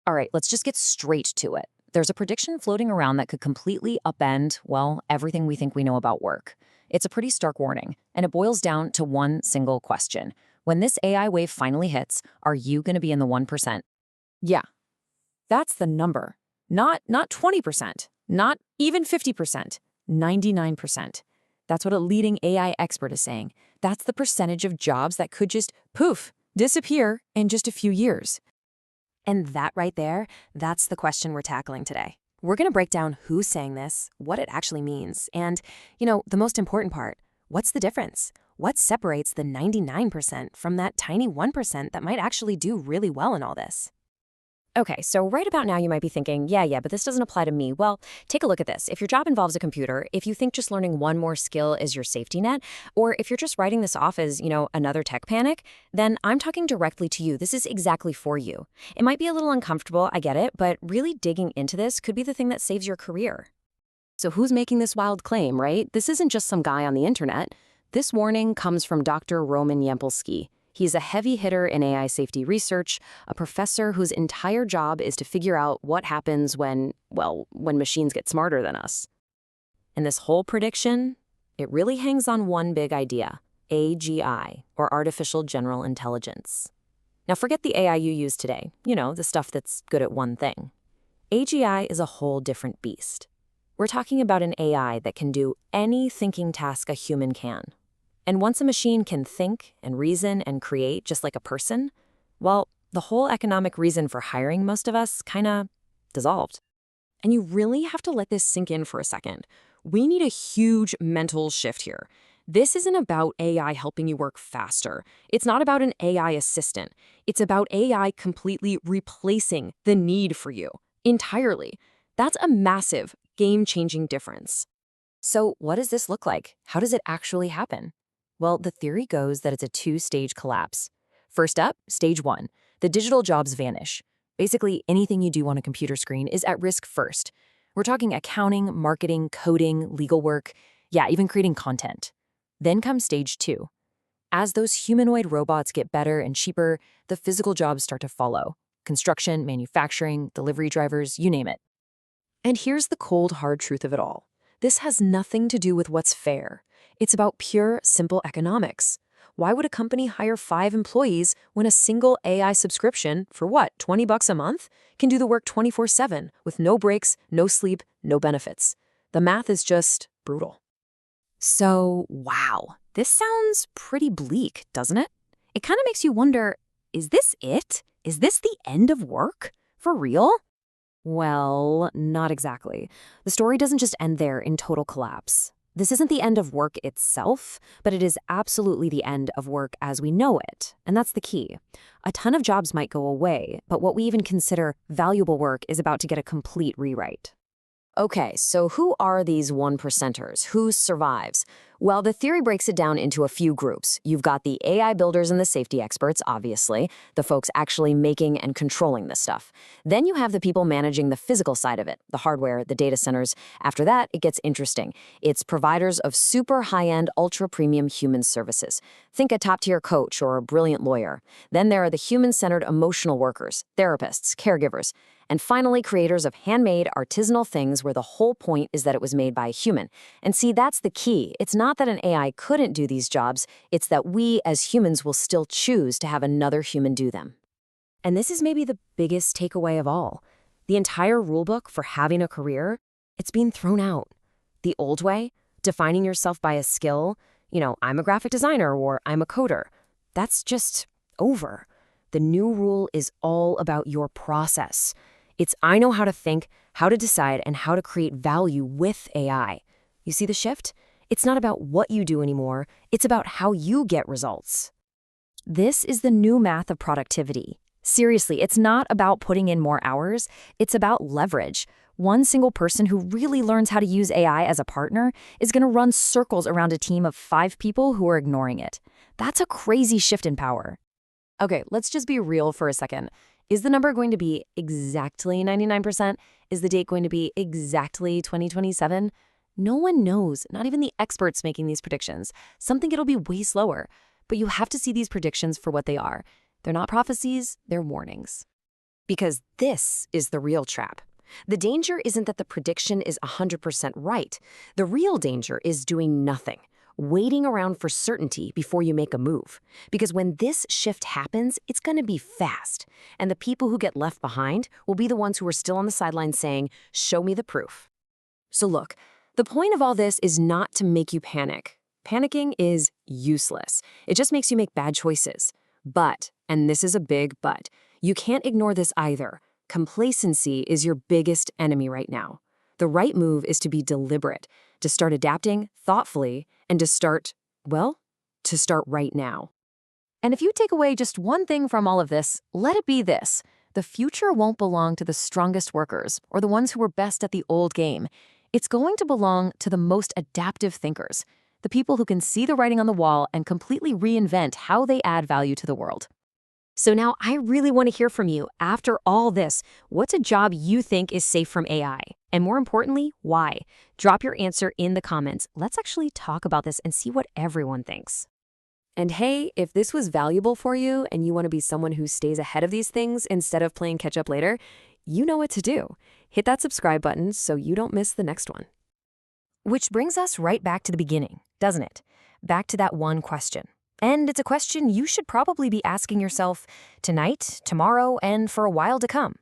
All right, let's just get straight to it. There's a prediction floating around that could completely upend, well, everything we think we know about work. It's a pretty stark warning, and it boils down to one single question. When this AI wave finally hits, are you going to be in the 1%? Yeah, that's the number. Not 20%, not even 50%, 99%. That's what a leading AI expert is saying. That's the percentage of jobs that could just poof, disappear in just a few years. And that right there, that's the question we're tackling today. We're going to break down who's saying this, what it actually means, and, the most important part, what's the difference? What separates the 99% from that tiny 1% that might actually do really well in all this? Okay, so right about now you might be thinking, yeah, but this doesn't apply to me. Well, take a look at this. If your job involves a computer, if you think just learning one more skill is your safety net, or if you're just writing this off as, another tech panic, then I'm talking directly to you. This is exactly for you. It might be a little uncomfortable, I get it, but really digging into this could be the thing that saves your career. So who's making this wild claim, right? This isn't just some guy on the internet. This warning comes from Dr. Roman Yampolsky. He's a heavy hitter in AI safety research, a professor whose entire job is to figure out what happens when machines get smarter than us. And this whole prediction, it really hangs on one big idea, AGI, or Artificial General Intelligence. Now forget the AI you use today, the stuff that's good at one thing. AGI is a whole different beast. We're talking about an AI that can do any thinking task a human can. And once a machine can think and reason and create just like a person, well, the whole economic reason for hiring most of us kinda dissolved. And you really have to let this sink in for a second. We need a huge mental shift here. This isn't about AI helping you work faster. It's not about an AI assistant. It's about AI completely replacing the need for you entirely. That's a massive, game-changing difference. So what does this look like? How does it actually happen? Well, the theory goes that it's a two-stage collapse. First up, stage one, the digital jobs vanish. Basically, anything you do on a computer screen is at risk first. We're talking accounting, marketing, coding, legal work, even creating content. Then comes stage two. As those humanoid robots get better and cheaper, the physical jobs start to follow. Construction, manufacturing, delivery drivers, you name it. And here's the cold, hard truth of it all. This has nothing to do with what's fair. It's about pure, simple economics. Why would a company hire 5 employees when a single AI subscription for $20 a month can do the work 24/7 with no breaks, no sleep, no benefits? The math is just brutal. So, wow, this sounds pretty bleak, doesn't it? It kind of makes you wonder, is this it? Is this the end of work? For real? Well, not exactly. The story doesn't just end there in total collapse. This isn't the end of work itself, but it is absolutely the end of work as we know it. And that's the key. A ton of jobs might go away, but what we even consider valuable work is about to get a complete rewrite. Okay, so who are these 1%ers? Who survives? Well, the theory breaks it down into a few groups. You've got the AI builders and the safety experts, obviously, the folks actually making and controlling this stuff. Then you have the people managing the physical side of it, the hardware, the data centers. After that, it gets interesting. It's providers of super high-end, ultra-premium human services. Think a top-tier coach or a brilliant lawyer. Then there are the human-centered emotional workers, therapists, caregivers. And finally, creators of handmade, artisanal things where the whole point is that it was made by a human. And see, that's the key. It's not that an AI couldn't do these jobs, it's that we as humans will still choose to have another human do them. And this is maybe the biggest takeaway of all. The entire rulebook for having a career, it's being thrown out. The old way, defining yourself by a skill, I'm a graphic designer or I'm a coder, that's just over. The new rule is all about your process. It's I know how to think, how to decide, and how to create value with AI. You see the shift? It's not about what you do anymore. It's about how you get results. This is the new math of productivity. Seriously, it's not about putting in more hours. It's about leverage. One single person who really learns how to use AI as a partner is going to run circles around a team of 5 people who are ignoring it. That's a crazy shift in power. Okay, let's just be real for a second. Is the number going to be exactly 99%? Is the date going to be exactly 2027? No one knows, not even the experts making these predictions. Some think it'll be way slower. But you have to see these predictions for what they are. They're not prophecies, they're warnings. Because this is the real trap. The danger isn't that the prediction is 100% right. The real danger is doing nothing, waiting around for certainty before you make a move. Because when this shift happens, it's going to be fast. And the people who get left behind will be the ones who are still on the sidelines saying, "Show me the proof." So look, the point of all this is not to make you panic. Panicking is useless. It just makes you make bad choices. But, and this is a big but, you can't ignore this either. Complacency is your biggest enemy right now. The right move is to be deliberate, to start adapting thoughtfully, and to start right now. And if you take away just one thing from all of this, let it be this. The future won't belong to the strongest workers or the ones who were best at the old game. It's going to belong to the most adaptive thinkers, the people who can see the writing on the wall and completely reinvent how they add value to the world. So now I really want to hear from you. After all this, what's a job you think is safe from AI? And more importantly, why? Drop your answer in the comments. Let's actually talk about this and see what everyone thinks. And hey, if this was valuable for you and you want to be someone who stays ahead of these things instead of playing catch up later, you know what to do. Hit that subscribe button so you don't miss the next one. Which brings us right back to the beginning, doesn't it? Back to that one question. And it's a question you should probably be asking yourself tonight, tomorrow, and for a while to come.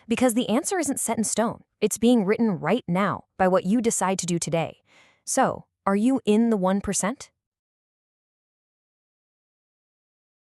Because the answer isn't set in stone. It's being written right now by what you decide to do today. So, are you in the 1%?